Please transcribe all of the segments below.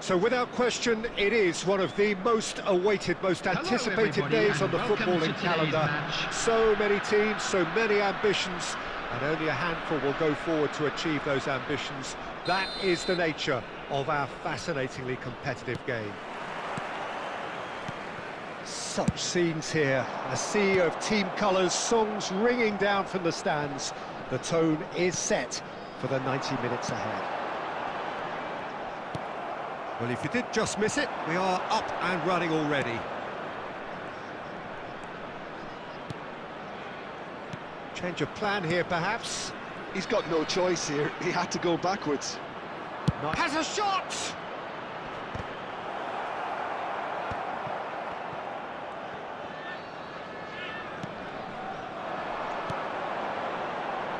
So without question, it is one of the most awaited, most anticipated days on the footballing calendar. So many teams, so many ambitions, and only a handful will go forward to achieve those ambitions. That is the nature of our fascinatingly competitive game. Such scenes here, a sea of team colours, songs ringing down from the stands. The tone is set for the 90 minutes ahead. Well, if you did just miss it, we are up and running already. Change of plan here, perhaps. He's got no choice here. He had to go backwards. Has a shot!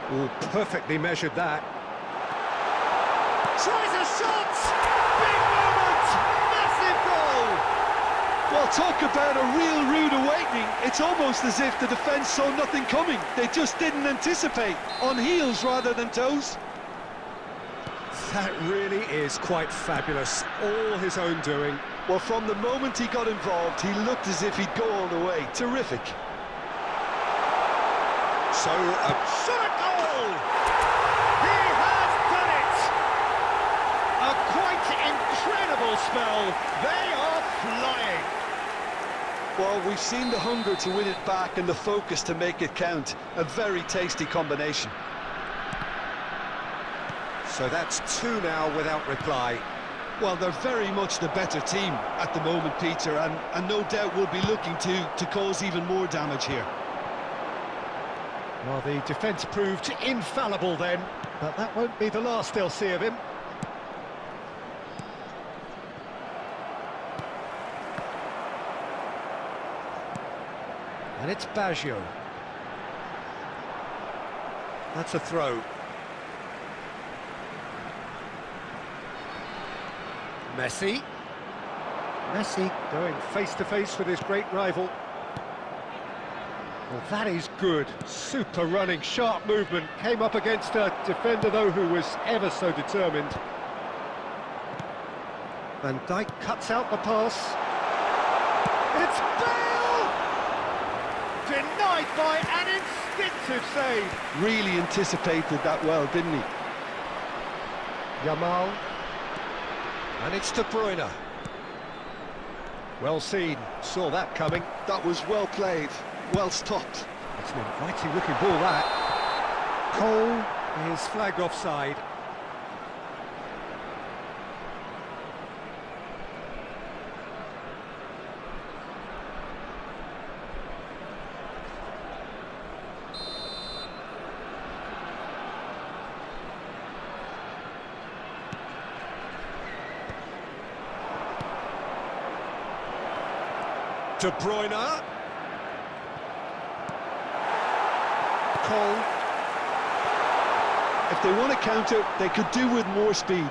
Oh, perfectly measured that. Tries a shot! Big moment! Massive goal! Well, talk about a real rude awakening. It's almost as if the defence saw nothing coming. They just didn't anticipate. On heels rather than toes. That really is quite fabulous. All his own doing. Well, from the moment he got involved, he looked as if he'd go all the way. Terrific. So, a shot goal! He has done it! A quite incredible spell. They are flying. Well, we've seen the hunger to win it back and the focus to make it count. A very tasty combination. So that's two now without reply. Well, they're very much the better team at the moment, Peter, and no doubt will be looking to cause even more damage here. Well, the defence proved infallible then, but that won't be the last they'll see of him. And it's Baggio. That's a throw. Messi. Messi going face-to-face with his great rival. Well, that is good. Super running, sharp movement. Came up against a defender, though, who was ever so determined. Van Dijk cuts out the pass. It's Bale! Denied by an instinctive save. Really anticipated that well, didn't he? Yamal. And it's De Bruyne. Well seen. Saw that coming. That was well played. Well stopped. It's an inviting looking ball, that. Cole is flagged offside. De Bruyne. Cole. If they want to counter, they could do with more speed.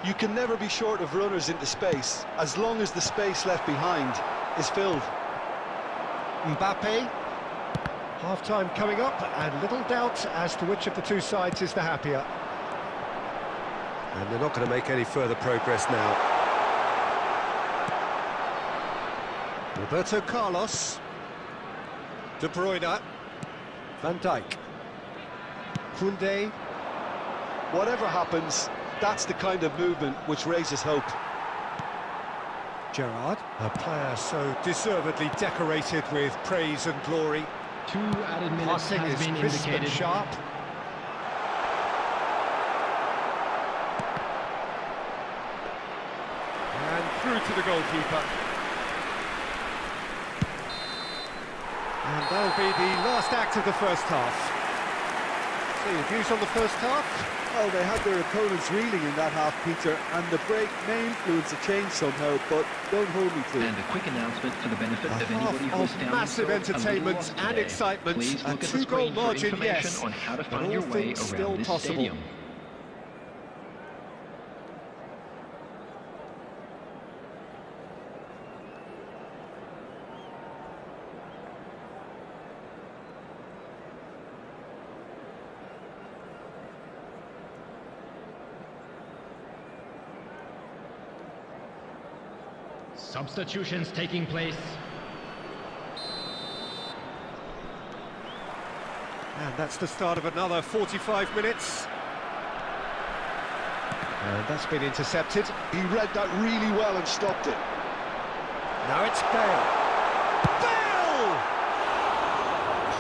You can never be short of runners into space, as long as the space left behind is filled. Mbappe. Half-time coming up, and little doubt as to which of the two sides is the happier. And they're not going to make any further progress now. Roberto Carlos. De Bruyne. Van Dijk. Koundé. Whatever happens, that's the kind of movement which raises hope. Gerrard, a player so deservedly decorated with praise and glory. 2 added minutes Passing has is been crisp and indicated. sharp. And through to the goalkeeper. And that'll be the last act of the first half. So your views on the first half? Well, they had their opponents reeling in that half, Peter, and the break may influence a change somehow, but don't hold me to it. And a quick announcement for the benefit A of anybody half who's of down massive entertainment and excitement. Please A look at the two-goal screen for margin, information yes, on how to but find all your way things still around this possible. stadium. Substitutions taking place. And that's the start of another 45 minutes. And that's been intercepted. He read that really well and stopped it. Now it's Bale. Bale!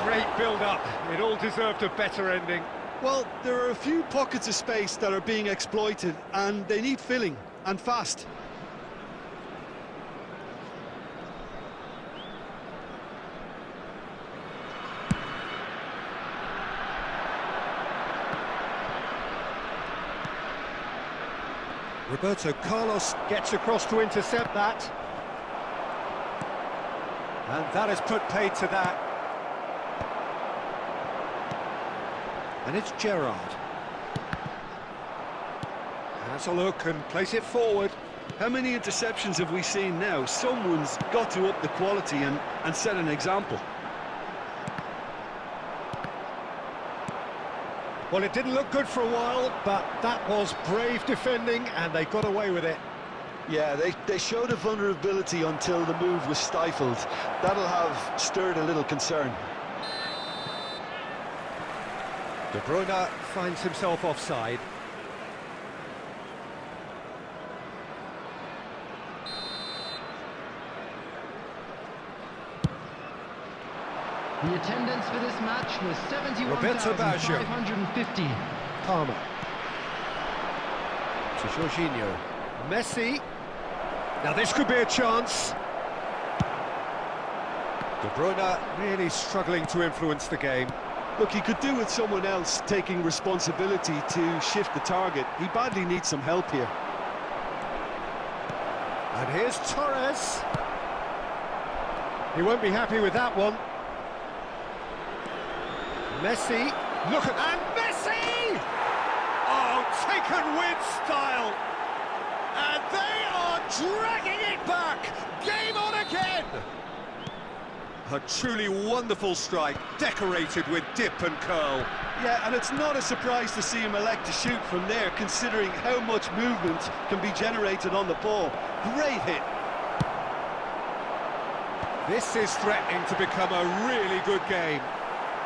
Great build-up. It all deserved a better ending. Well, there are a few pockets of space that are being exploited, and they need filling, and fast. Roberto Carlos gets across to intercept that. And that has put paid to that. And it's Gerrard. Has a look and place it forward. How many interceptions have we seen now? Someone's got to up the quality and set an example. Well, it didn't look good for a while, but that was brave defending, and they got away with it. Yeah, they showed a vulnerability until the move was stifled. That'll have stirred a little concern. De Bruyne finds himself offside. The attendance for this match was 71,550. Palmer. To Jorginho. Messi. Now this could be a chance. De Bruyne really struggling to influence the game. Look, he could do with someone else taking responsibility to shift the target. He badly needs some help here. And here's Torres. He won't be happy with that one. Messi, look at... And Messi! Oh, taken with style! And they are dragging it back! Game on again! A truly wonderful strike, decorated with dip and curl. Yeah, and it's not a surprise to see him elect to shoot from there, considering how much movement can be generated on the ball. Great hit. This is threatening to become a really good game.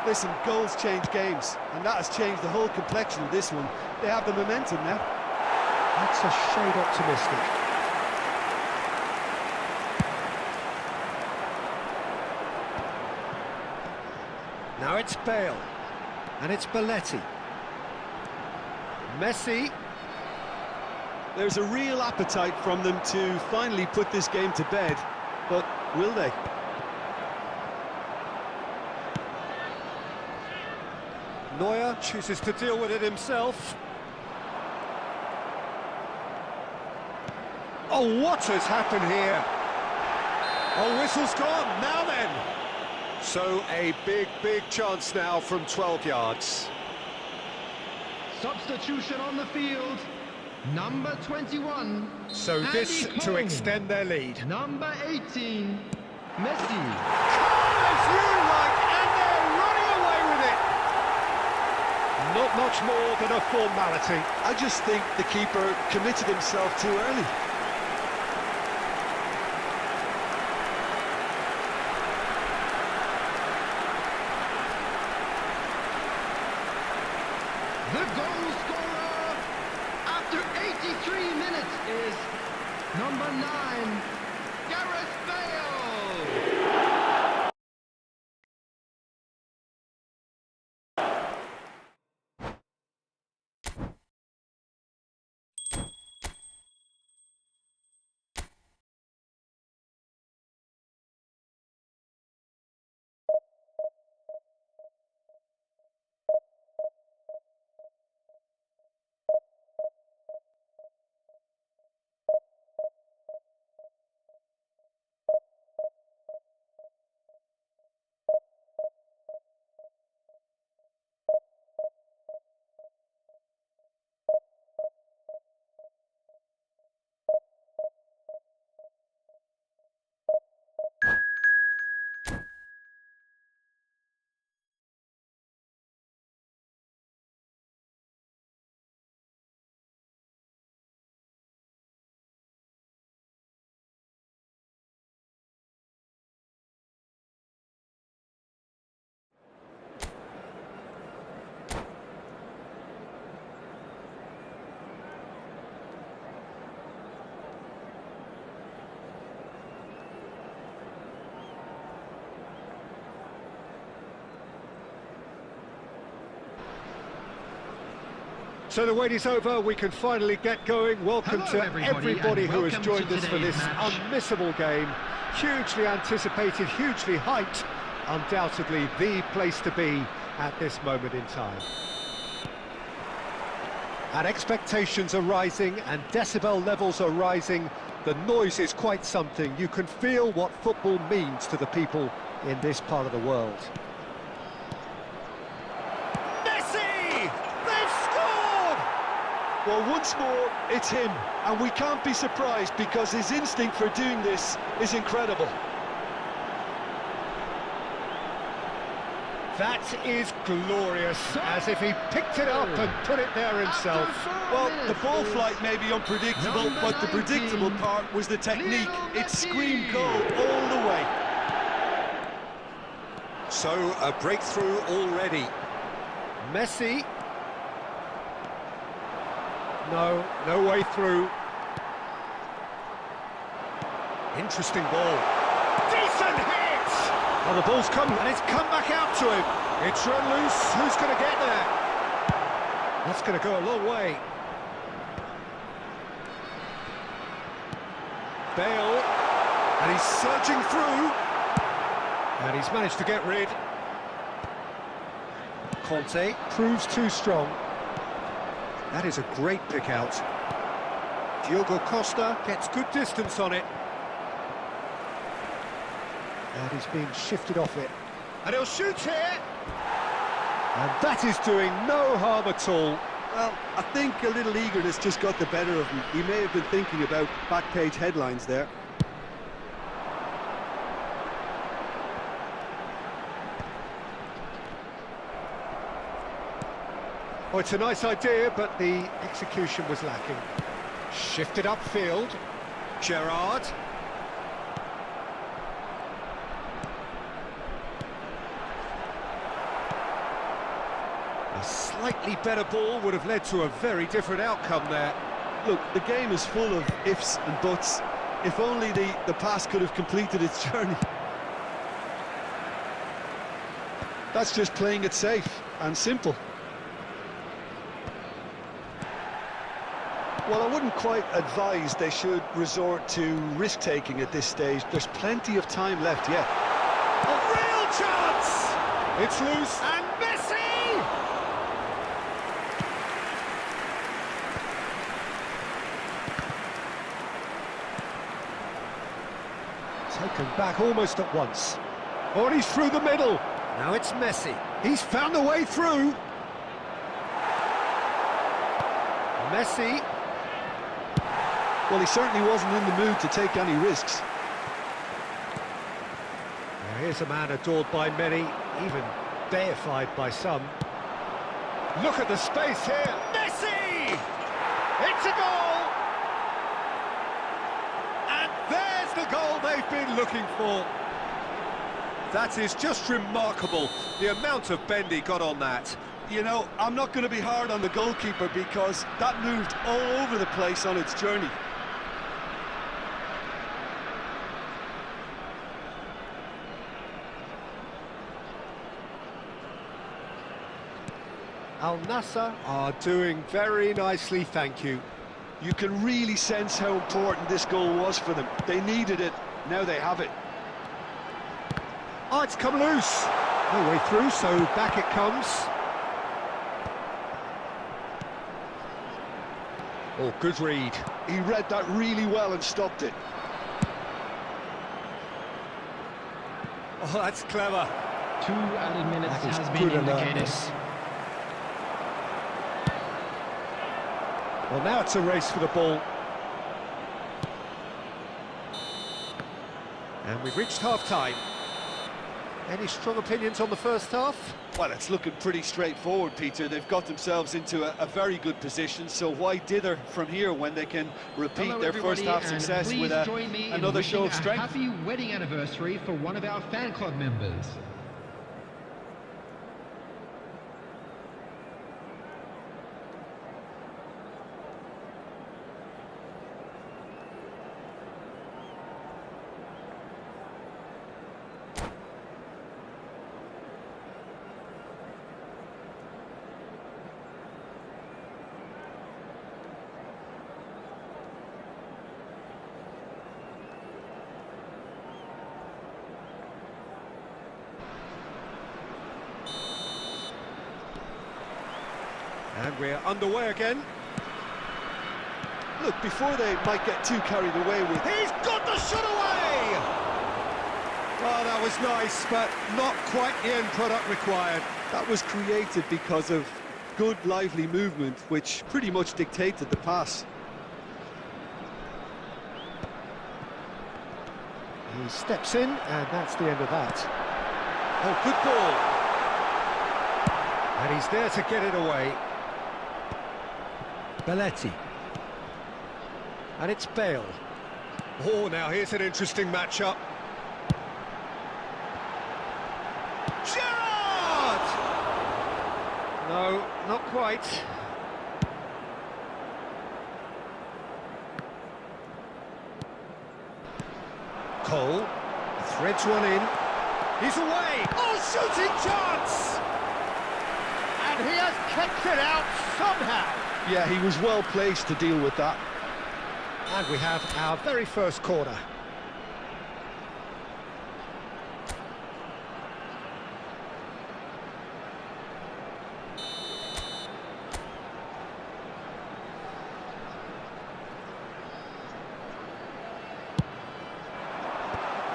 Listen, goals change games, and that has changed the whole complexion of this one. They have the momentum now. That's a shade optimistic. Now it's Bale, and it's Belletti. Messi. There's a real appetite from them to finally put this game to bed, but will they? Neuer chooses to deal with it himself. Oh, what has happened here? Oh, whistle's gone, now then! So a big chance now from 12 yards. Substitution on the field. Number 21. So this Andy to Cole. extend their lead. Number 18. Messi. As you like, and they're running away with it! Not much more than a formality. I just think the keeper committed himself too early. The goal scorer after 83 minutes is number 9, Gareth Bale. So the wait is over, we can finally get going. Welcome Hello, to everybody who has welcome joined to us for this today's match. unmissable game. Hugely anticipated, hugely hyped. Undoubtedly the place to be at this moment in time. And expectations are rising and decibel levels are rising. The noise is quite something. You can feel what football means to the people in this part of the world. Messi! They've scored! Well, once more, it's him, and we can't be surprised because his instinct for doing this is incredible. That is glorious, as if he picked it up and put it there himself. Well, the ball flight may be unpredictable, Number but the 19, predictable part was the technique. Lionel It screamed Messi. goal all the way. So, a breakthrough already. Messi. No way through. Interesting ball. Decent hit! Oh, the ball's come, and it's come back out to him. It's run loose. Who's going to get there? That's going to go a long way. Bale. And he's surging through. And he's managed to get rid. Conte proves too strong. That is a great pick out. Diogo Costa gets good distance on it. And he's being shifted off it. And he'll shoot here! And that is doing no harm at all. Well, I think a little eagerness just got the better of him. He may have been thinking about back-page headlines there. Oh, it's a nice idea, but the execution was lacking. Shifted upfield. Gerrard. A slightly better ball would have led to a very different outcome there. Look, the game is full of ifs and buts. If only the pass could have completed its journey. That's just playing it safe and simple. Well, I wouldn't quite advise they should resort to risk-taking at this stage. There's plenty of time left yet. A real chance! It's loose, and Messi! Taken back almost at once. Oh, and he's through the middle. Now it's Messi. He's found a way through. Messi. Well, he certainly wasn't in the mood to take any risks. Now here's a man adored by many, even deified by some. Look at the space here. Messi! It's a goal! And there's the goal they've been looking for. That is just remarkable, the amount of bend he got on that. You know, I'm not going to be hard on the goalkeeper because that moved all over the place on its journey. Al Nassr are doing very nicely, thank you. You can really sense how important this goal was for them. They needed it, now they have it. Oh, it's come loose. No way through, so back it comes. Oh, good read. He read that really well and stopped it. Oh, that's clever. 2 added minutes That is has been good indicated. alertness. Well, now it's a race for the ball. And we've reached half-time. Any strong opinions on the first half? Well, it's looking pretty straightforward, Peter. They've got themselves into a very good position, so why dither from here when they can repeat Hello, their everybody, first half and success please with join me in another show wishing of strength? A happy wedding anniversary for one of our fan club members. And we're underway again. Look, before they might get too carried away with... He's got the shot away! Well, that was nice, but not quite the end product required. That was created because of good, lively movement, which pretty much dictated the pass. He steps in, and that's the end of that. Oh, good ball. And he's there to get it away. Belletti. And it's Bale. Oh, now here's an interesting matchup. Gerrard! No, not quite. Cole threads one in. He's away! Oh, shooting chance! And he has kicked it out somehow. Yeah, he was well placed to deal with that. And we have our very first corner.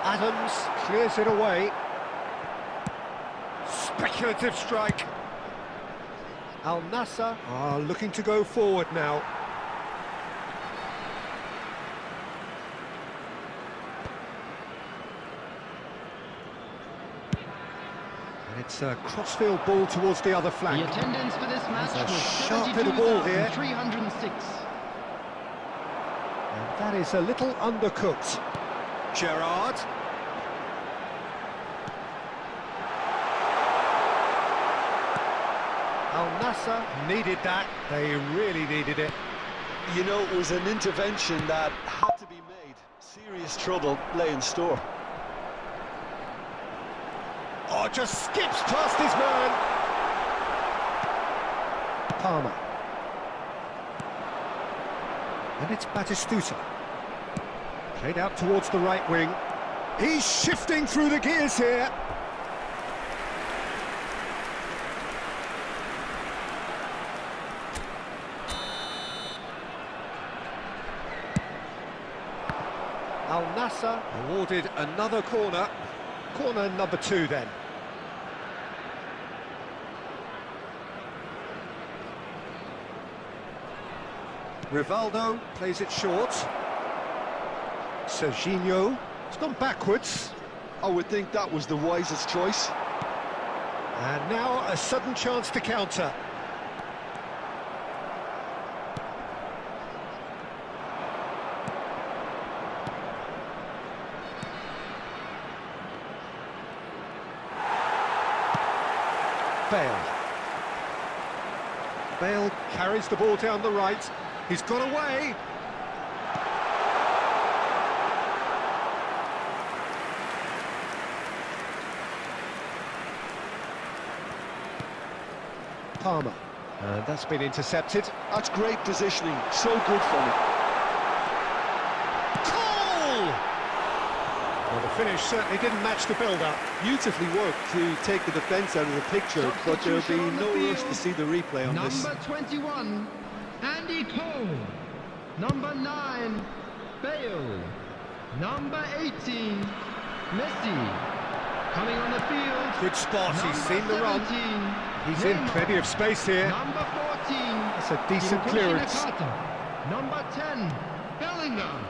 Adams clears it away. Speculative strike. Al Nassr are looking to go forward now. And it's a crossfield ball towards the other flank. The attendance for this match There's a was sharp bit of ball here. 72,306. And that is a little undercooked. Gerrard. Al Nassr needed that. They really needed it. You know, it was an intervention that had to be made. Serious trouble lay in store. Oh, just skips past his man. Palmer. And it's Batistuta. Played out towards the right wing. He's shifting through the gears here. Al Nassr awarded another corner. Corner number 2 then. Rivaldo plays it short. Serginho, it's gone backwards. I would think that was the wisest choice. And now a sudden chance to counter. Bale. Bale carries the ball down the right. He's got away. Palmer. And that's been intercepted. That's great positioning. So good from him. Goal! Well, the finish certainly didn't match the build-up. Beautifully worked to take the defence out of the picture, but there'll be no rush to see the replay on this. Number 21, Andy Cole. Number 9, Bale. Number 18, Messi. Coming on the field. Good spot, he's seen the run. 17, He's in Neymar. plenty of space here. Number 14, That's a decent clearance. Number 10, Bellingham.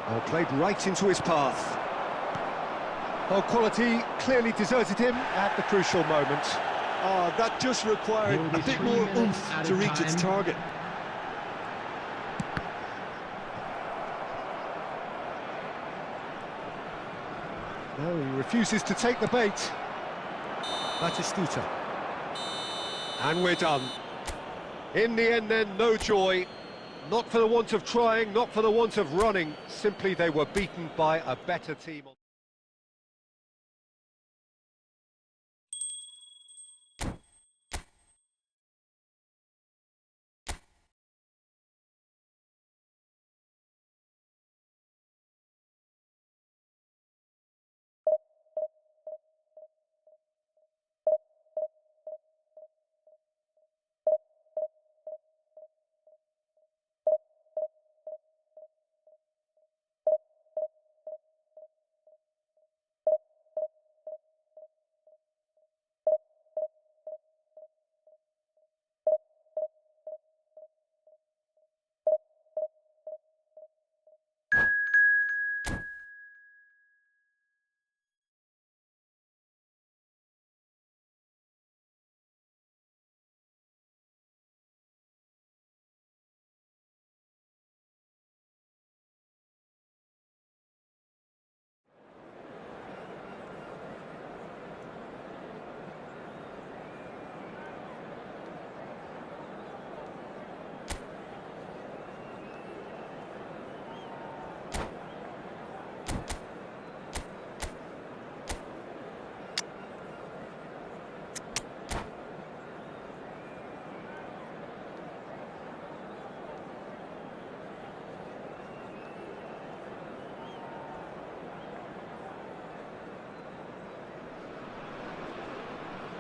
Oh, played right into his path. Oh, quality clearly deserted him at the crucial moment. Oh, that just required Will be a bit 3 more minutes oomph at to a reach its time. target. No, he refuses to take the bait. Batistuta. And we're done. In the end then, no joy. Not for the want of trying, not for the want of running. Simply they were beaten by a better team.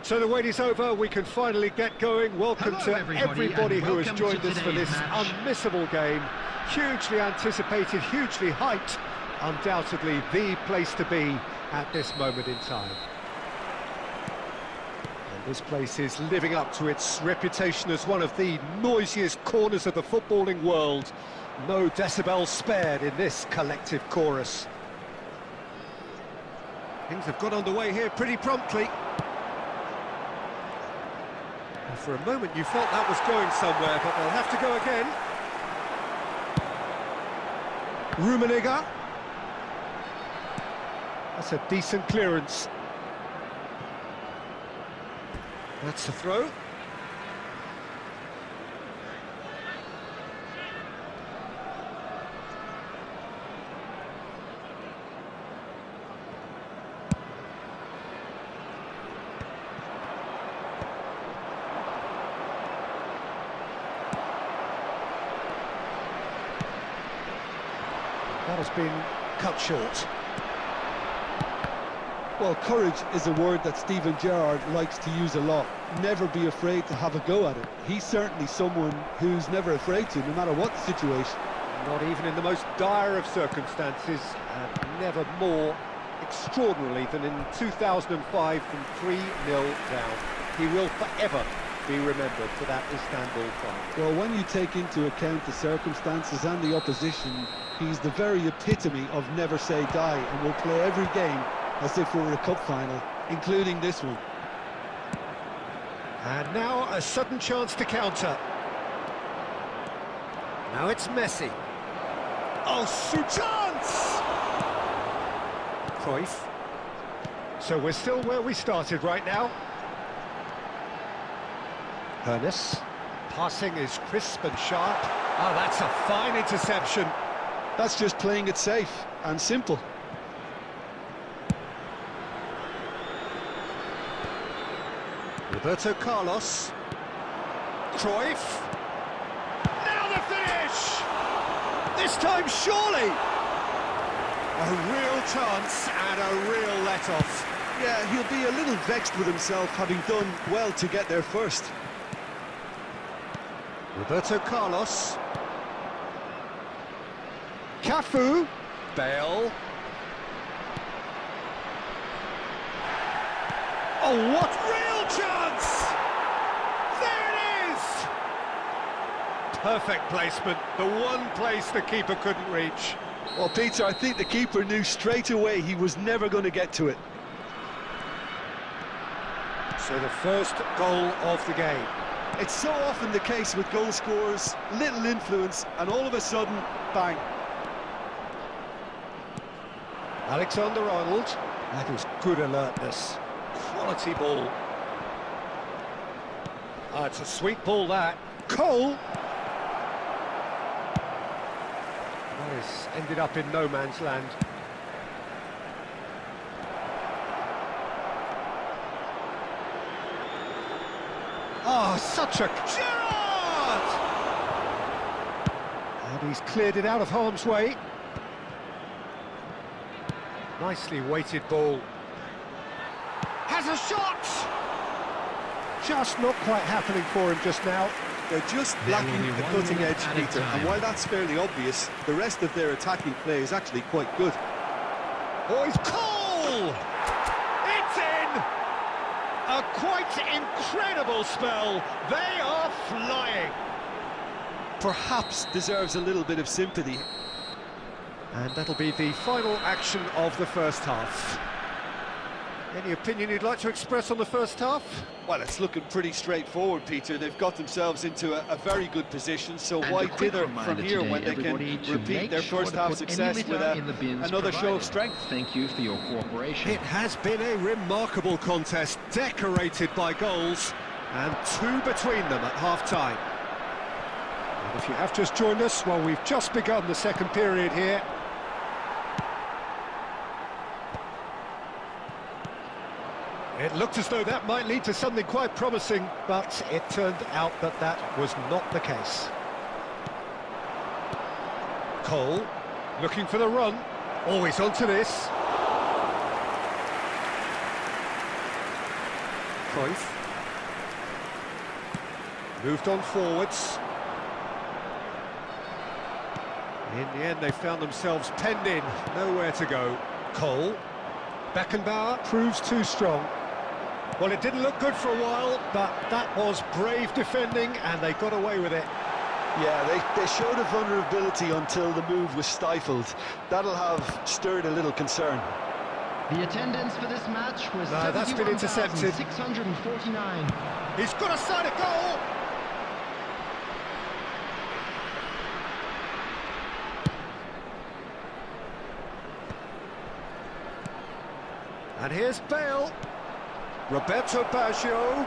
So the wait is over, we can finally get going. Welcome Hello, to everybody, everybody and who has welcome joined to us for this today's match. unmissable game. Hugely anticipated, hugely hyped. Undoubtedly the place to be at this moment in time. And this place is living up to its reputation as one of the noisiest corners of the footballing world. No decibels spared in this collective chorus. Things have got underway here pretty promptly. And for a moment you felt that was going somewhere, but they'll have to go again. Rummenigge. That's a decent clearance. That's a throw. That has been cut short. Well, courage is a word that Steven Gerrard likes to use a lot. Never be afraid to have a go at it. He's certainly someone who's never afraid to, no matter what the situation. Not even in the most dire of circumstances, and never more extraordinarily than in 2005 from 3-0 down. He will forever be remembered for that Istanbul final. Well, when you take into account the circumstances and the opposition, he's the very epitome of never say die, and will play every game as if we were a cup final, including this one. And now a sudden chance to counter. Now it's Messi. Oh, chance! Cruyff. So we're still where we started right now. Ernest. Passing is crisp and sharp. Oh, that's a fine interception. That's just playing it safe and simple. Roberto Carlos. Cruyff. Now the finish! This time surely! A real chance and a real let-off. Yeah, he'll be a little vexed with himself, having done well to get there first. Roberto Carlos. Cafu. Bale. Oh, what real chance! There it is! Perfect placement, the one place the keeper couldn't reach. Well, Peter, I think the keeper knew straight away he was never going to get to it. So the first goal of the game. It's so often the case with goal scorers, little influence, and all of a sudden, bang. Alexander-Arnold. That is good alertness. Quality ball. Oh, it's a sweet ball, that. Cole! That has ended up in no man's land. Oh, such a... Gerrard! And he's cleared it out of harm's way. Nicely weighted ball. Has a shot! Just not quite happening for him just now. They're just lacking the cutting edge, Peter, and while that's fairly obvious, the rest of their attacking play is actually quite good. Oh, it's Cole! It's in! A quite incredible spell. They are flying. Perhaps deserves a little bit of sympathy. And that'll be the final action of the first half. Any opinion you'd like to express on the first half? Well, it's looking pretty straightforward, Peter. They've got themselves into a very good position, so And why a quick dither reminder from here today, when they can everybody, to repeat make their sure first to half put any success with litter in the bins another show of provided. strength? Thank you for your cooperation. It has been a remarkable contest, decorated by goals, and two between them at half-time. And if you have just joined us, well, we've just begun the second period here. It looked as though that might lead to something quite promising, but it turned out that that was not the case. Cole, looking for the run, always onto this. Cruyff. Moved on forwards. In the end, they found themselves penned in, nowhere to go. Cole. Beckenbauer proves too strong. Well, it didn't look good for a while, but that was brave defending, and they got away with it. Yeah, they showed a vulnerability until the move was stifled. That'll have stirred a little concern. The attendance for this match was That's been intercepted. 649. He's got a side of goal! And here's Bale. Roberto Baggio.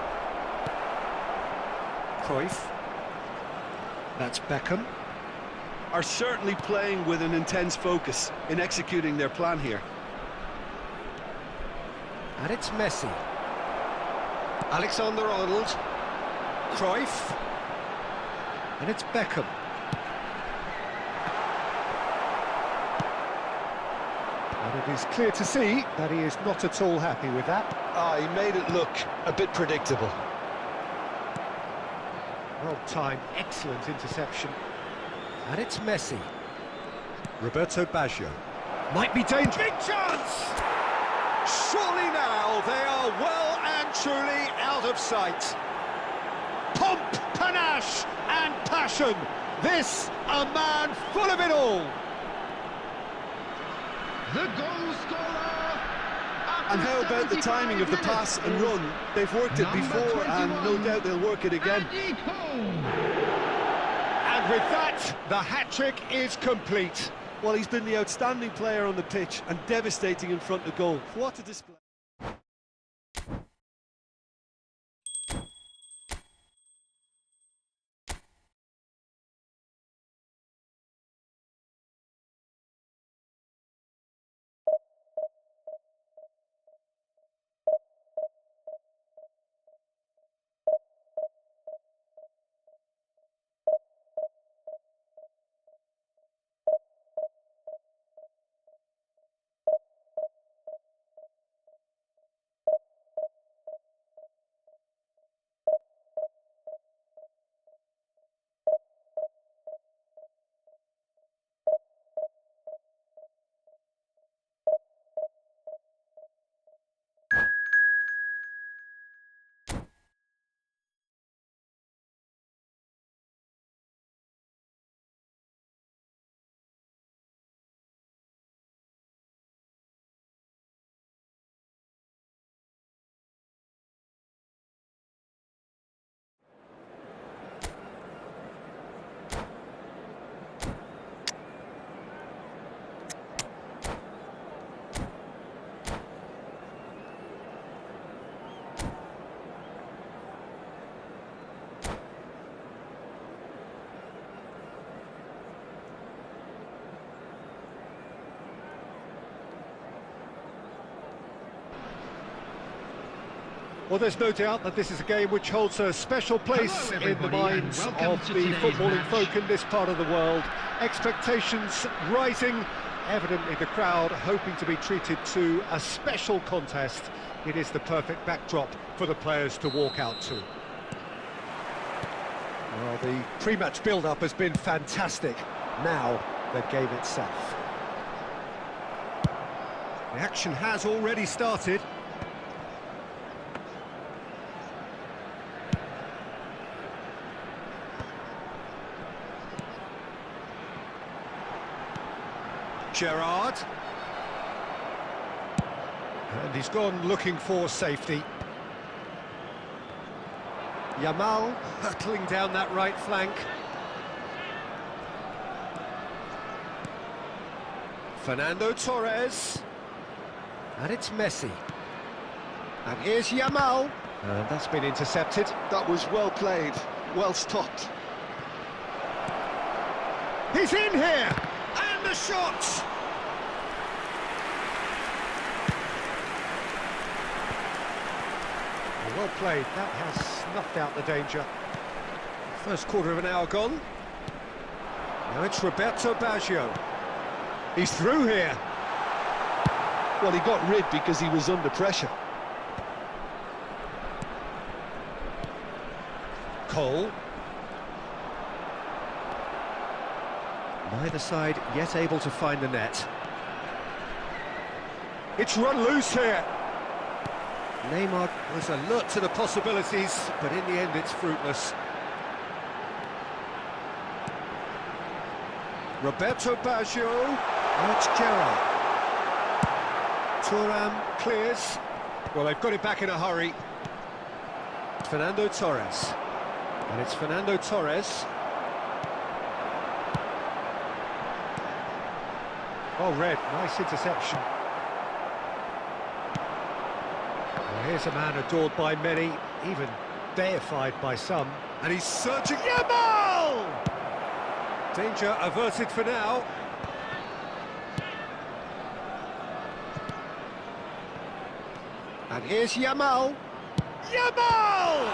Cruyff. That's Beckham. Are certainly playing with an intense focus in executing their plan here. And it's Messi. Alexander-Arnold. Cruyff. And it's Beckham. And it is clear to see that he is not at all happy with that. He made it look a bit predictable. Well-timed, excellent interception. And it's Messi. Roberto Baggio. Might be dangerous. Big chance! Surely now they are well and truly out of sight. Pomp, panache and passion. This a man full of it all. The goal scorer. And how about the timing of the pass and run? They've worked it before and no doubt they'll work it again. And with that, the hat-trick is complete. Well, he's been the outstanding player on the pitch and devastating in front of goal. What a display. Well, there's no doubt that this is a game which holds a special place in the minds of the footballing folk in this part of the world. Expectations rising, evidently the crowd hoping to be treated to a special contest. It is the perfect backdrop for the players to walk out to. Well, the pre-match build-up has been fantastic. Now, the game itself. The action has already started. Gerrard. And he's gone looking for safety. Yamal hurtling down that right flank. Fernando Torres. And it's Messi. And here's Yamal. And that's been intercepted. That was well played, well stopped. He's in here! And the shot! Well played, that has snuffed out the danger. First quarter of an hour gone. Now it's Roberto Baggio. He's through here. Well, he got rid because he was under pressure. Cole. Neither side yet able to find the net. It's run loose here. Neymar was alert to the possibilities, but in the end it's fruitless. Roberto Baggio. Now it's Gerrard. Thuram clears. Well, they've got it back in a hurry. Fernando Torres. And it's Fernando Torres. Oh, Red, nice interception. Well, here's a man adored by many, even deified by some. And he's searching. Yamal! Danger averted for now. And here's Yamal. Yamal!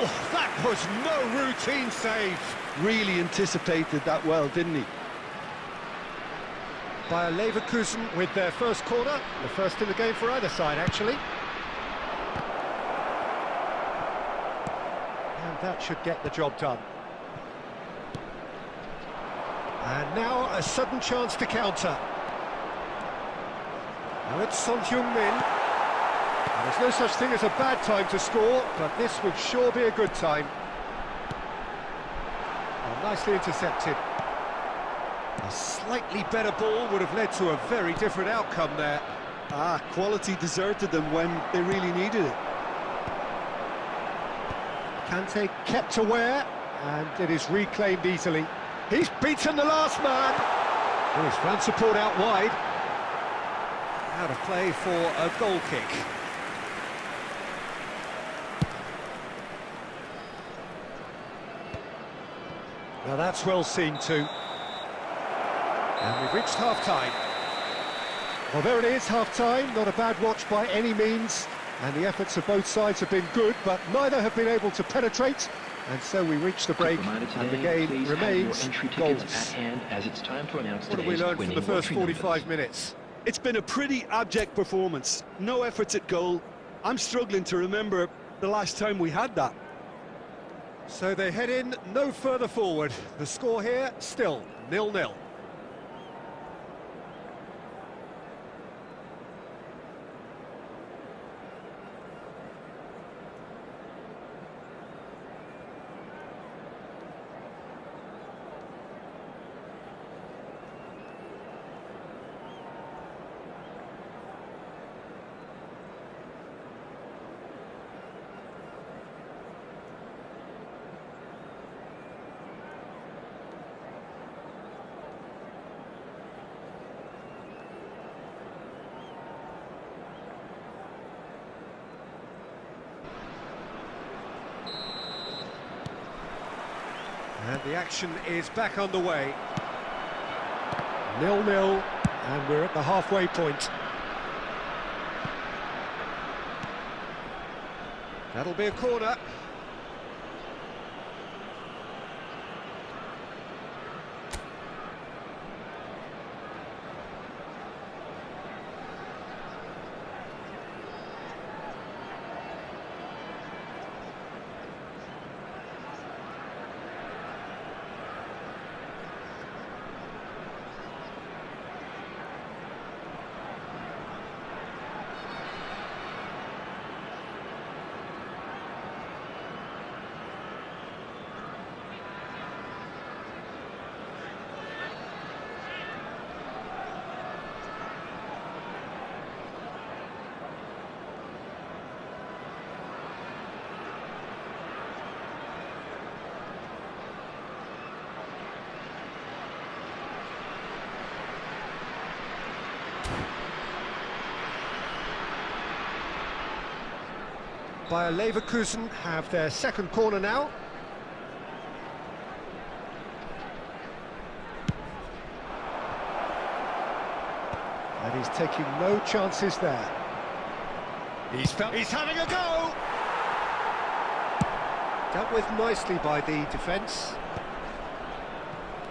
Oh, that was no routine save. Really anticipated that well, didn't he? Bayer Leverkusen with their first corner, the first in the game for either side, actually. And that should get the job done. And now a sudden chance to counter. Now it's Son Heung-min. There's no such thing as a bad time to score, but this would sure be a good time. Oh, nicely intercepted. A slightly better ball would have led to a very different outcome there. Quality deserted them when they really needed it. Kante kept aware, and it is reclaimed easily. He's beaten the last man. Oh, he's found support out wide. Out of play for a goal kick. Now that's well seen too. And we've reached half-time. Well, there it is, half-time. Not a bad watch by any means. And the efforts of both sides have been good, but neither have been able to penetrate. And so we reach the break, and the game remains goals. What have we learned from the first 45 minutes? It's been a pretty abject performance. No efforts at goal. I'm struggling to remember the last time we had that. So they head in no further forward. The score here, still 0-0. And the action is back underway. 0-0, and we're at the halfway point. That'll be a corner. Bayer Leverkusen have their second corner now. And he's taking no chances there. He's having a go! Dealt with nicely by the defence.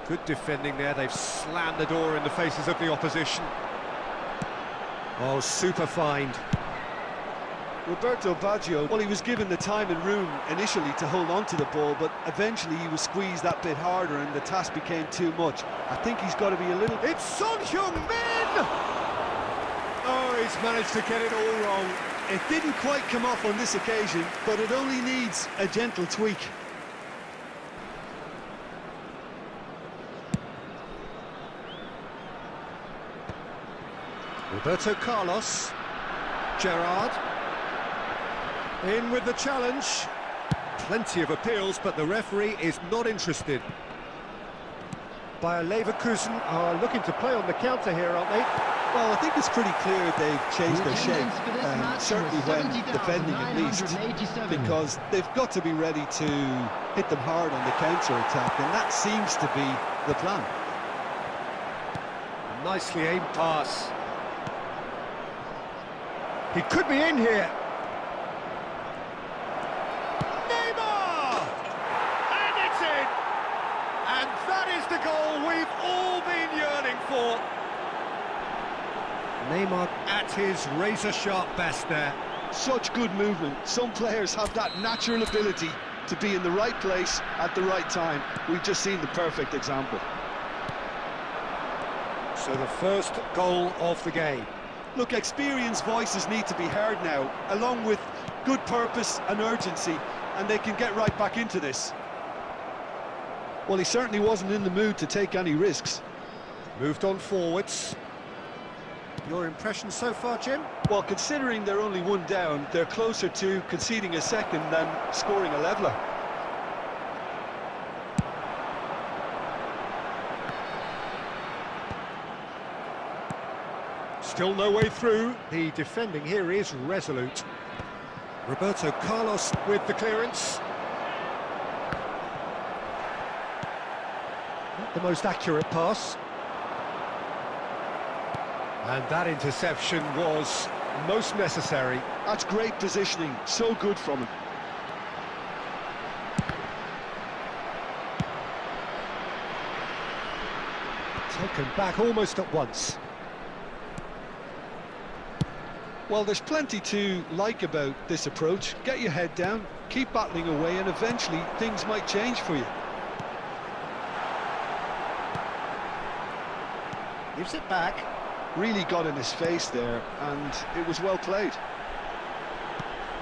Good defending there, they've slammed the door in the faces of the opposition. Oh, super find. Roberto Baggio, well, he was given the time and room initially to hold on to the ball, but eventually he was squeezed that bit harder and the task became too much. I think he's got to be a little... It's Son Heung-min! Oh, he's managed to get it all wrong. It didn't quite come off on this occasion, but it only needs a gentle tweak. Roberto Carlos. Gerrard. In with the challenge. Plenty of appeals, but the referee is not interested. Bayer Leverkusen are looking to play on the counter here, aren't they? Well, I think it's pretty clear they've changed their shape, certainly when defending at least, because they've got to be ready to hit them hard on the counter-attack, and that seems to be the plan. Nicely aimed pass. He could be in here. Neymar! And it's in! And that is the goal we've all been yearning for. Neymar at his razor-sharp best there. Such good movement. Some players have that natural ability to be in the right place at the right time. We've just seen the perfect example. So the first goal of the game. Look, experienced voices need to be heard now, along with good purpose and urgency, and they can get right back into this. Well, he certainly wasn't in the mood to take any risks. Moved on forwards. Your impression so far, Jim? Well, considering they're only one down, they're closer to conceding a second than scoring a leveller. Still no way through. The defending here is resolute. Roberto Carlos with the clearance. Not the most accurate pass. And that interception was most necessary. That's great positioning, so good from him. Taken back almost at once. Well, there's plenty to like about this approach. Get your head down, keep battling away, and eventually things might change for you. Gives it back. Really got in his face there, and it was well played.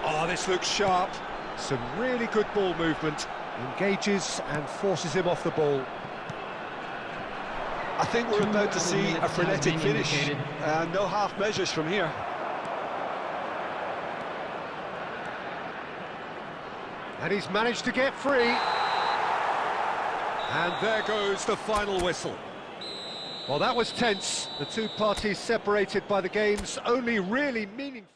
Oh, this looks sharp. Some really good ball movement. Engages and forces him off the ball. I think we're about to see a frenetic finish, and no half measures from here. And he's managed to get free. And there goes the final whistle. Well, that was tense. The two parties separated by the game's only really meaningful...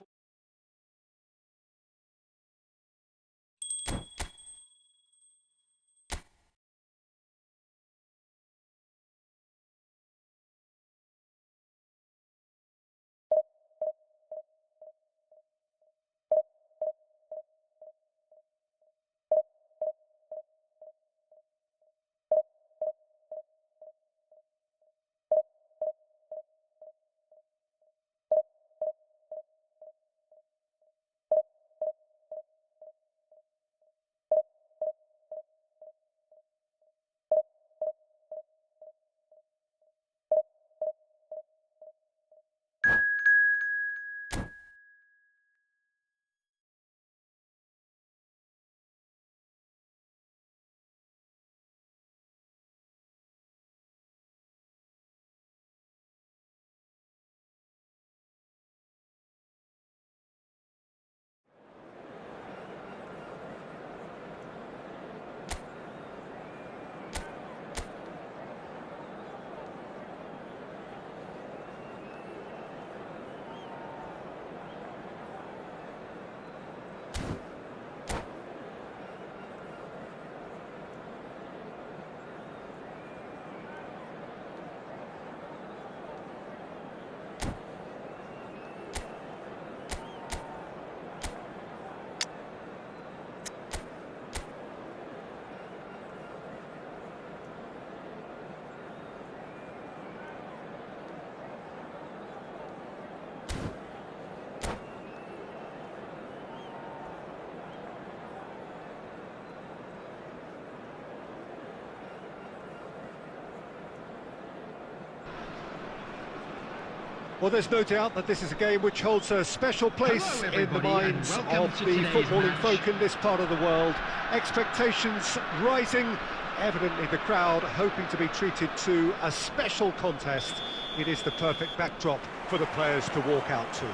Well, there's no doubt that this is a game which holds a special place in the minds of the footballing folk in this part of the world. Expectations rising, evidently the crowd hoping to be treated to a special contest. It is the perfect backdrop for the players to walk out to.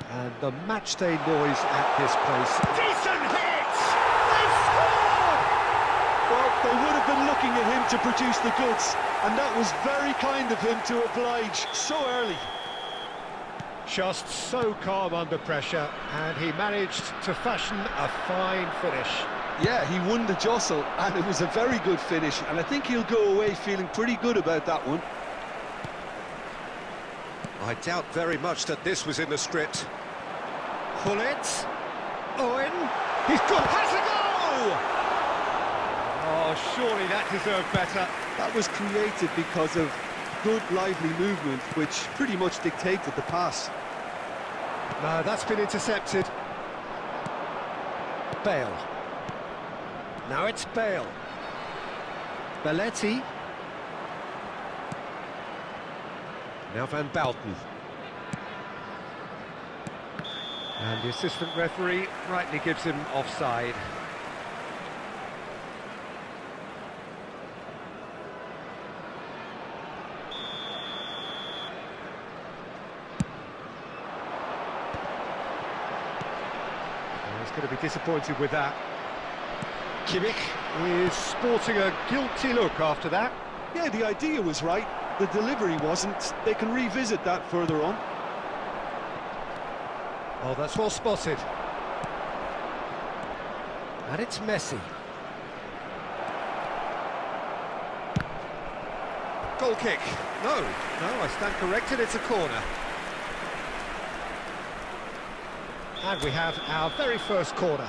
And the matchday noise at this place. Decent hit! They've scored! Well, they would have been looking at him to produce the goods, and that was very kind of him to oblige so early. Just so calm under pressure, and he managed to fashion a fine finish. Yeah, he won the jostle, and it was a very good finish, and I think he'll go away feeling pretty good about that one. I doubt very much that this was in the script. Hullet, Owen, he's got, has a goal! Oh, surely that deserved better. That was created because of good, lively movement, which pretty much dictated the pass. No, that's been intercepted. Bale. Now it's Bale. Belletti. Now Van Bouten. And the assistant referee rightly gives him offside. He's going to be disappointed with that. Kimmich is sporting a guilty look after that. Yeah, the idea was right, the delivery wasn't. They can revisit that further on. Oh, that's well spotted. And it's Messi. Goal kick. No, I stand corrected, it's a corner. And we have our very first corner.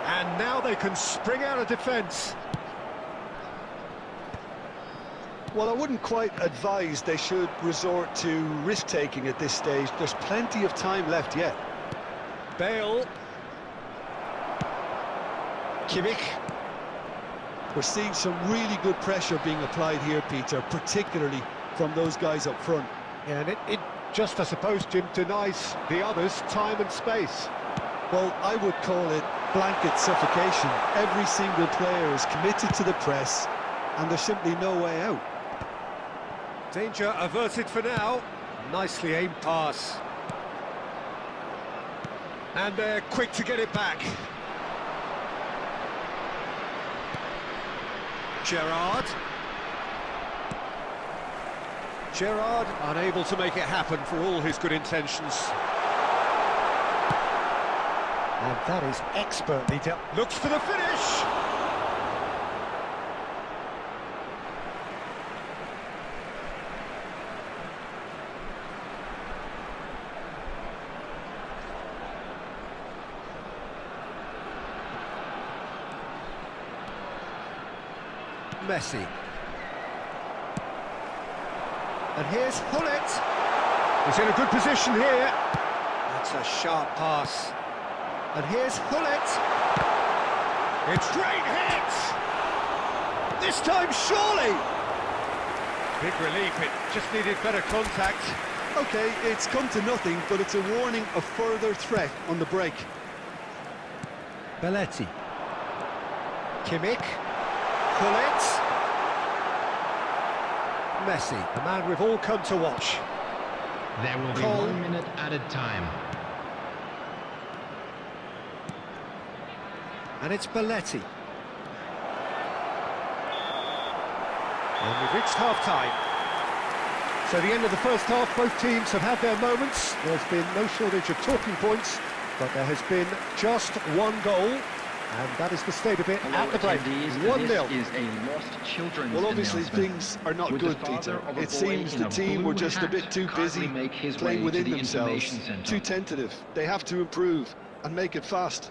And now they can spring out of defence. Well, I wouldn't quite advise they should resort to risk-taking at this stage. There's plenty of time left yet. Bale. Kimmich. We're seeing some really good pressure being applied here, Peter, particularly from those guys up front. Yeah, and it just, I suppose, Jim, denies the others time and space. Well, I would call it blanket suffocation. Every single player is committed to the press, and there's simply no way out. Danger averted for now. Nicely aimed pass. And they're quick to get it back. Gerrard. Gerrard unable to make it happen for all his good intentions. And that is expertly dealt. Looks for the finish! Messi. And here's Hullet. He's in a good position here. That's a sharp pass. And here's Hullet. It's great hit! This time, surely! Big relief, it just needed better contact. Okay, it's come to nothing, but it's a warning of further threat on the break. Belletti. Kimmich. Hullet. Messi, the man we've all come to watch. There will be 1 minute added time. And it's Belletti. And we've reached half-time. So the end of the first half, both teams have had their moments. There's been no shortage of talking points, but there has been just one goal, and that is the state of it at the break. 1-0. Well, obviously things are not good, Peter. It seems the team were just a bit too busy playing within themselves, too tentative. They have to improve and make it fast.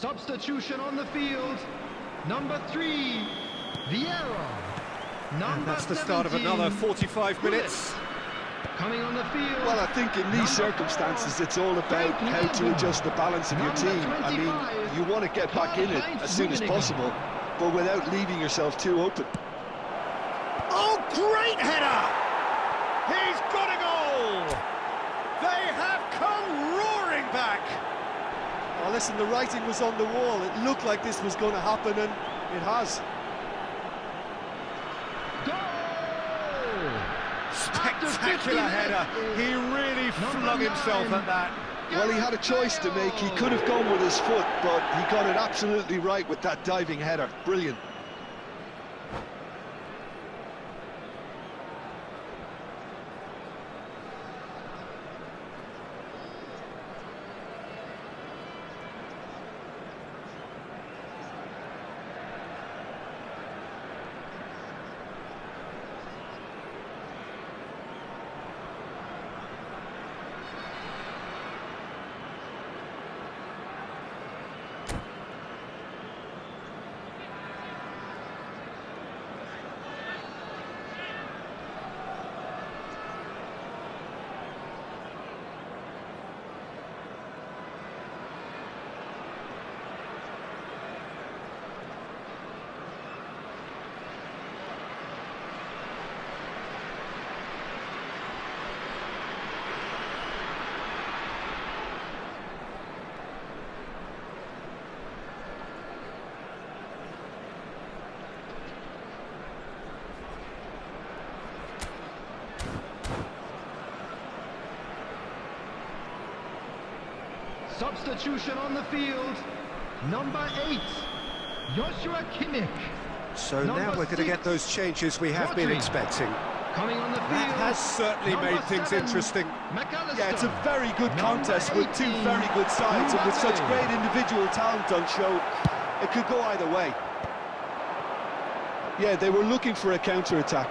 Substitution on the field. Number 3, Vieira. And that's the start of another 45 minutes. Coming on the field. Well, I think in these circumstances, it's all about how to adjust the balance of your team. I mean, you want to get back in it as soon as possible, but without leaving yourself too open. Oh, great header! He's got a goal! They have come roaring back! Well, listen, the writing was on the wall. It looked like this was going to happen, and it has. Spectacular header. He really flung himself at that. Well, he had a choice to make. He could have gone with his foot, but he got it absolutely right with that diving header. Brilliant. Substitution on the field. Number 8, Joshua Kimmich. So now we're going to get those changes we have been expecting. Coming on the field. That has certainly made things 7, interesting. Yeah, it's a very good contest with two very good sides, and with such great individual talent on show, it could go either way. Yeah, they were looking for a counter-attack.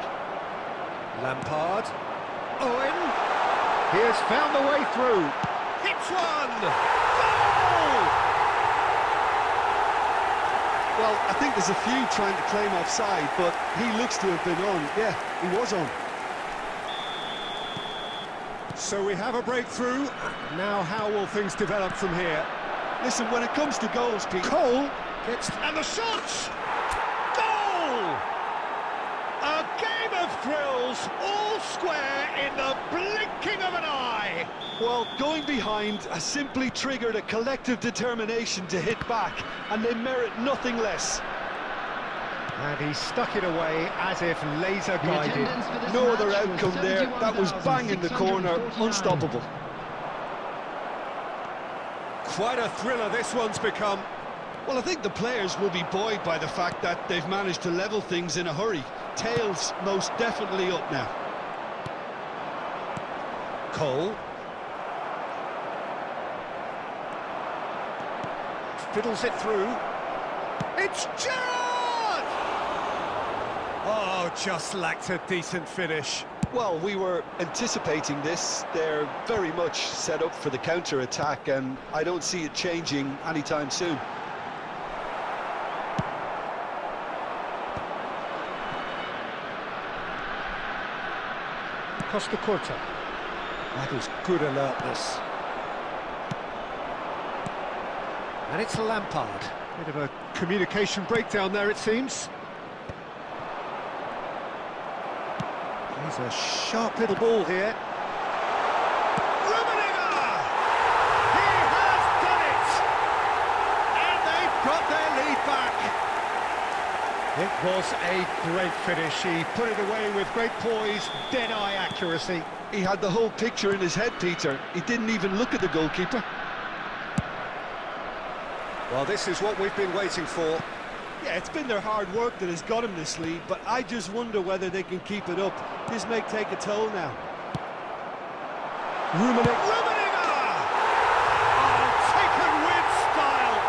Lampard. Owen. He has found the way through. Hits one! Goal! Well, I think there's a few trying to claim offside, but he looks to have been on. Yeah, he was on. So we have a breakthrough. Now how will things develop from here? Listen, when it comes to goals, Pete... Cole gets... And the shot! Goal! A game of thrills, all square in the blinking of an eye. Well, going behind has simply triggered a collective determination to hit back, and they merit nothing less. And he stuck it away as if laser-guided. No other outcome there. That was bang in the corner, unstoppable. Quite a thriller this one's become. Well, I think the players will be buoyed by the fact that they've managed to level things in a hurry. Tails most definitely up now. Cole. Fiddles it through. It's Gerrard! Oh, just lacked a decent finish. Well, we were anticipating this. They're very much set up for the counter-attack, and I don't see it changing anytime soon. Costa Curta. That is good alertness. And it's Lampard. Bit of a communication breakdown there, it seems. He's a sharp little ball here. Rummenigge! He has done it! And they've got their lead back. It was a great finish. He put it away with great poise, dead-eye accuracy. He had the whole picture in his head, Peter. He didn't even look at the goalkeeper. Well, this is what we've been waiting for. Yeah, it's been their hard work that has got him this lead, but I just wonder whether they can keep it up. This may take a toll now. Rummenigge! Oh, taken with style!